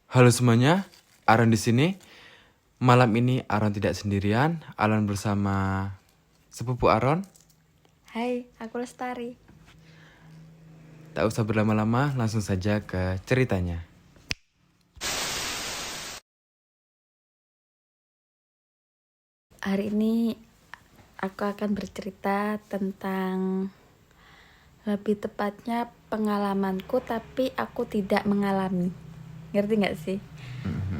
Halo semuanya, Aaron di sini. Malam ini Aaron tidak sendirian, Aaron bersama sepupu Aaron. Hai, aku Lestari. Tak usah berlama-lama, langsung saja ke ceritanya. Hari ini aku akan bercerita tentang, lebih tepatnya pengalamanku tapi aku tidak mengalami. Ngerti gak sih?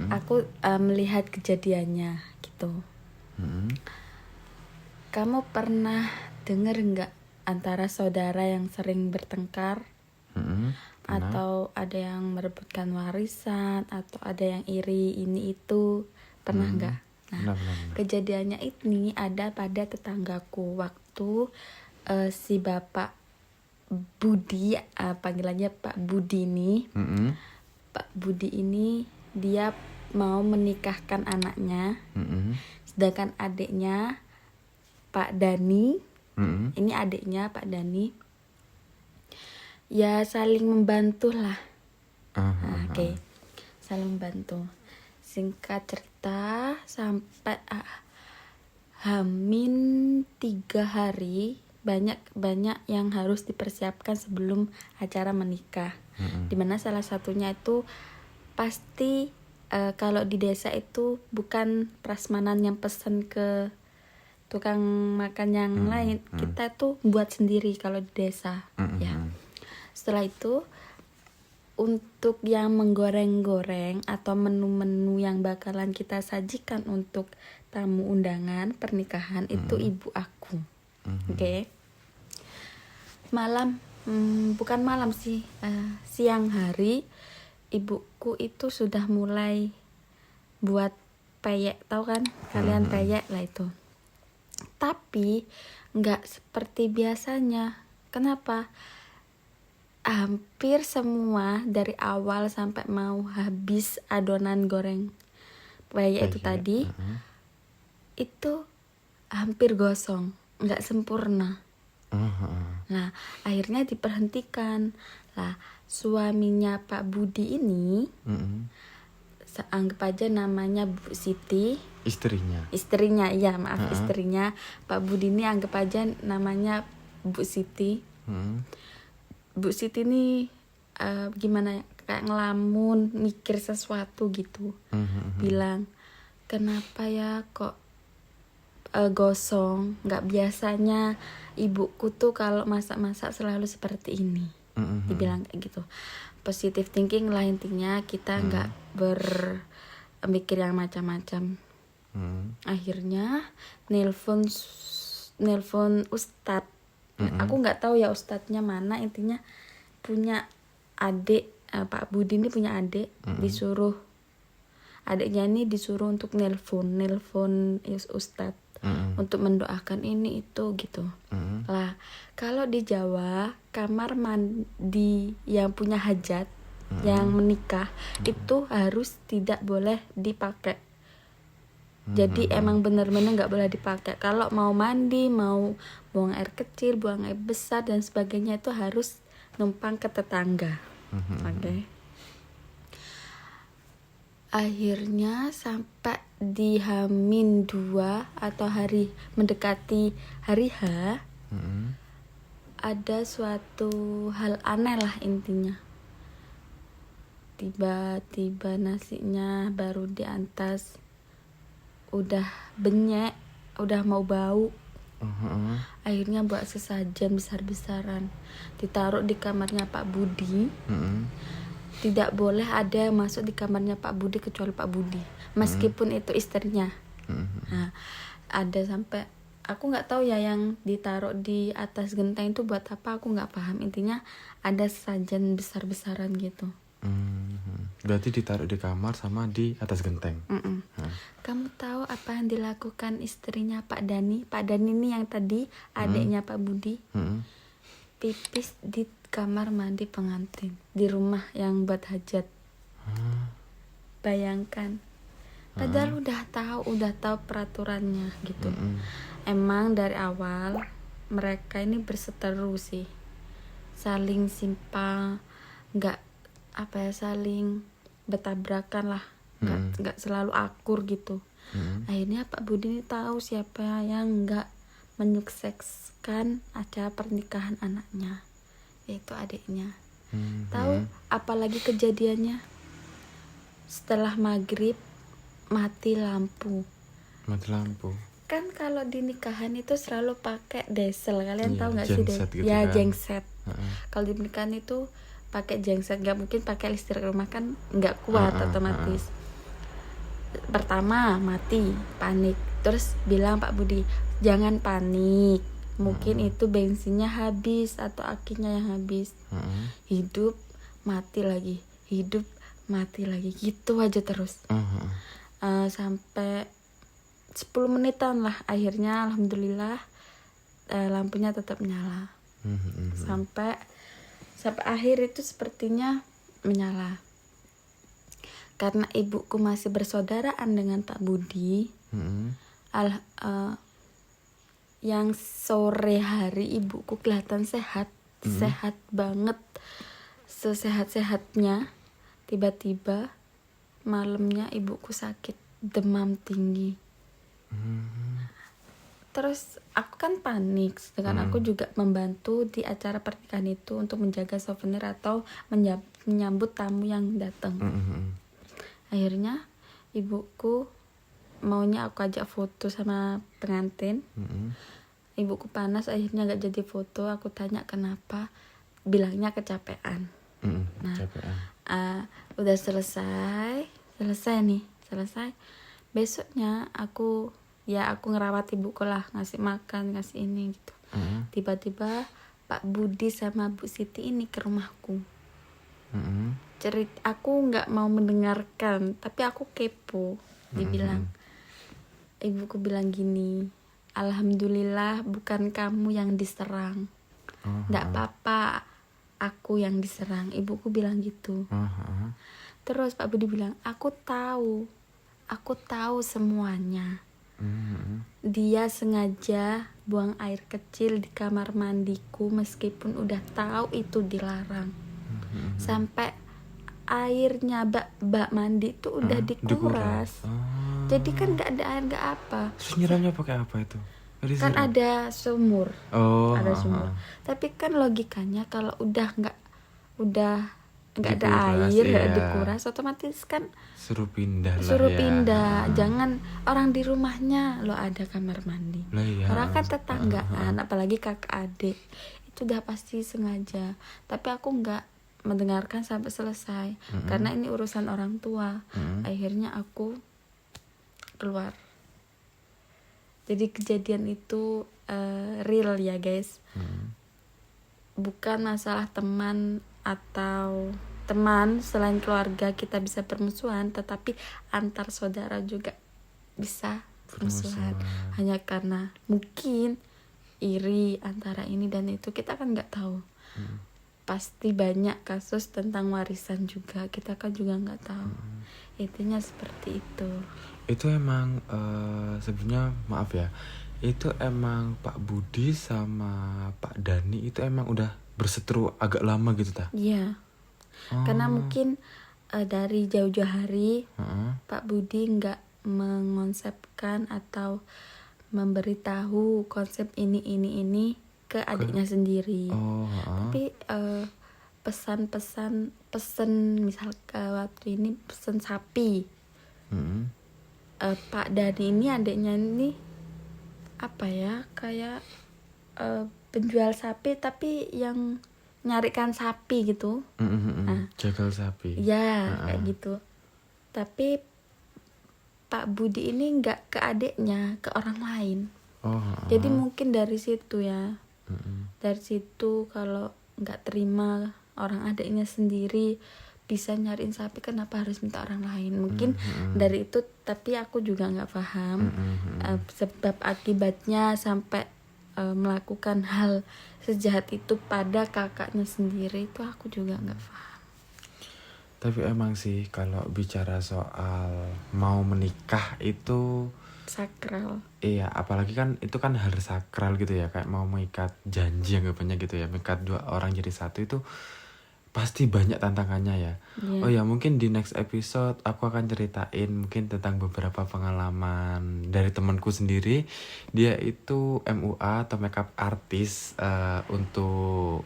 Aku melihat kejadiannya gitu. Kamu pernah denger gak antara saudara yang sering bertengkar? Atau ada yang merebutkan warisan, atau ada yang iri ini itu, pernah nggak? Nah, kejadiannya ini ada pada tetanggaku waktu si Bapak Budi, panggilannya Pak Budi nih. Pak Budi ini dia mau menikahkan anaknya, sedangkan adiknya Pak Dani, ini adiknya Pak Dani. Ya saling membantu lah. Oke. Saling membantu. Singkat cerita, sampai Hamin 3 hari banyak yang harus dipersiapkan sebelum acara menikah. Dimana salah satunya itu pasti kalau di desa itu bukan prasmanan yang pesan ke tukang makan yang lain. Kita tuh buat sendiri kalau di desa. Ya. Setelah itu, untuk yang menggoreng-goreng atau menu-menu yang bakalan kita sajikan untuk tamu undangan pernikahan itu ibu aku. Oke. Malam, bukan malam sih, siang hari ibuku itu sudah mulai buat peyek, tahu kan? Kalian peyek lah itu. Tapi nggak seperti biasanya. Kenapa? Hampir semua dari awal sampai mau habis adonan goreng peyek itu tadi itu hampir gosong, nggak sempurna. Nah, akhirnya diperhentikan lah. Suaminya Pak Budi ini, anggap aja namanya Bu Siti, istrinya ya maaf, istrinya Pak Budi ini anggap aja namanya Bu Siti. Bu Siti ini gimana ya, kayak ngelamun mikir sesuatu gitu. Bilang, kenapa ya kok gosong, nggak biasanya ibuku tuh kalau masak-masak selalu seperti ini. Dibilang kayak gitu. Positive thinking lah intinya, kita nggak berpikir yang macam-macam. Akhirnya nelpon Ustadz. Aku nggak tahu ya ustadznya mana, intinya punya adik, Pak Budi ini punya adik, disuruh adiknya ini disuruh untuk nelpon ustadz untuk mendoakan ini itu gitu. Lah kalau di Jawa kamar mandi yang punya hajat, yang menikah itu harus tidak boleh dipakai. Jadi emang benar-benar nggak boleh dipakai. Kalau mau mandi, mau buang air kecil, buang air besar dan sebagainya itu harus numpang ke tetangga. Oke. Akhirnya sampai di Hamin 2 atau hari mendekati hari H, ada suatu hal aneh lah intinya. Tiba-tiba nasinya baru di atas udah benyek, udah mau bau. Akhirnya buat sesajen besar-besaran, ditaruh di kamarnya Pak Budi. Tidak boleh ada yang masuk di kamarnya Pak Budi kecuali Pak Budi, meskipun itu istrinya. Nah, ada sampai aku nggak tahu ya yang ditaruh di atas genteng itu buat apa, aku nggak paham. Intinya ada sesajen besar-besaran gitu. Berarti ditaruh di kamar sama di atas genteng. Mm-mm. Kamu tahu apa yang dilakukan istrinya Pak Dani? Pak Dani ini yang tadi adiknya Pak Budi. Pipis di kamar mandi pengantin di rumah yang buat hajat. Bayangkan. Padahal udah tahu peraturannya gitu. Emang dari awal mereka ini berseteru sih. Saling simpang, saling bertabrakan lah. Nggak selalu akur gitu. Akhirnya Pak Budi ini tahu siapa yang nggak menyukseskan acara pernikahan anaknya, yaitu adiknya. Tahu apalagi kejadiannya? Setelah maghrib mati lampu. Kan kalau di nikahan itu selalu pakai diesel. Kalian tahu nggak sih genset gitu ya, kan? genset. Kalau di nikahan itu pakai genset, nggak mungkin pakai listrik, rumah kan nggak kuat otomatis. Pertama mati, panik. Terus bilang Pak Budi, jangan panik, mungkin itu bensinnya habis atau akinya yang habis. Hidup mati lagi, hidup mati lagi, gitu aja terus. Sampai 10 menitan lah, akhirnya alhamdulillah lampunya tetap nyala. Sampai akhir itu sepertinya menyala. Karena ibuku masih bersaudaraan dengan Pak Budi, yang sore hari ibuku kelihatan sehat banget, sesehat-sehatnya. Tiba-tiba malamnya ibuku sakit, demam tinggi. Terus aku kan panik, sedangkan aku juga membantu di acara pernikahan itu untuk menjaga souvenir atau menyambut tamu yang datang. Akhirnya ibuku maunya aku ajak foto sama pengantin. Ibuku panas, akhirnya gak jadi foto. Aku tanya kenapa, bilangnya kecapean. Udah selesai. Besoknya aku ngerawat ibuku lah, ngasih makan, ngasih ini gitu. Tiba-tiba Pak Budi sama Bu Siti ini ke rumahku. Aku nggak mau mendengarkan, tapi aku kepo. Dibilang, ibuku bilang gini, alhamdulillah bukan kamu yang diserang, nggak apa-apa, aku yang diserang. Ibuku bilang gitu. Terus Pak Budi bilang, aku tahu semuanya. Dia sengaja buang air kecil di kamar mandiku meskipun udah tahu itu dilarang. Sampai airnya bak mandi itu udah dikuras. Jadi kan nggak ada air, nggak apa. Terus nyiramnya pakai apa itu? Kan ada sumur. Ada sumur. Tapi kan logikanya kalau udah nggak ada Dikuras, air, iya. dikuras, otomatis kan suruh pindah. Jangan orang di rumahnya lo ada kamar mandi. Iya. Orang kan tetanggaan, apalagi kakak adik, itu udah pasti sengaja. Tapi aku nggak mendengarkan sampai selesai, karena ini urusan orang tua. Akhirnya aku keluar. Jadi kejadian itu real ya guys. Bukan masalah teman atau teman selain keluarga kita bisa bermusuhan, tetapi antar saudara juga bisa bermusuhan. Hanya karena mungkin iri antara ini dan itu, kita kan nggak tahu. Pasti banyak kasus tentang warisan juga, kita kan juga nggak tahu. Intinya seperti itu. Itu emang sebenarnya maaf ya, itu emang Pak Budi sama Pak Dani itu emang udah berseteru agak lama gitu ta? Iya. Karena mungkin dari jauh-jauh hari Pak Budi nggak mengonsepkan atau memberitahu konsep ini ke adiknya sendiri. Tapi pesan misal waktu ini pesan sapi. Pak Dani ini adiknya ini apa ya, kayak penjual sapi tapi yang nyarikan sapi gitu. Jagal sapi. Ya kayak gitu. Tapi Pak Budi ini nggak ke adiknya, ke orang lain. Jadi mungkin dari situ ya. Dari situ kalau nggak terima orang adiknya sendiri bisa nyariin sapi, kenapa harus minta orang lain? Mungkin dari itu, tapi aku juga nggak paham sebab akibatnya sampai melakukan hal sejahat itu pada kakaknya sendiri, itu aku juga nggak paham. Tapi emang sih kalau bicara soal mau menikah itu Sakral. iya, apalagi kan itu kan hal sakral gitu ya, kayak mau mengikat janji anggapannya gitu ya, mengikat dua orang jadi satu itu pasti banyak tantangannya ya. Iya. Oh ya, mungkin di next episode aku akan ceritain mungkin tentang beberapa pengalaman dari temanku sendiri. Dia itu MUA atau makeup artist untuk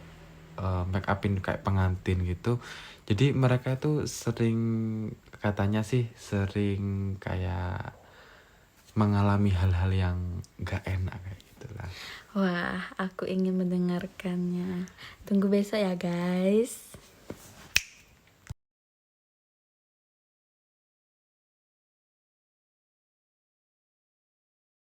make upin kayak pengantin gitu. Jadi mereka itu sering, katanya sih sering kayak mengalami hal-hal yang gak enak kayak gitulah. Wah, aku ingin mendengarkannya. Tunggu besok ya guys.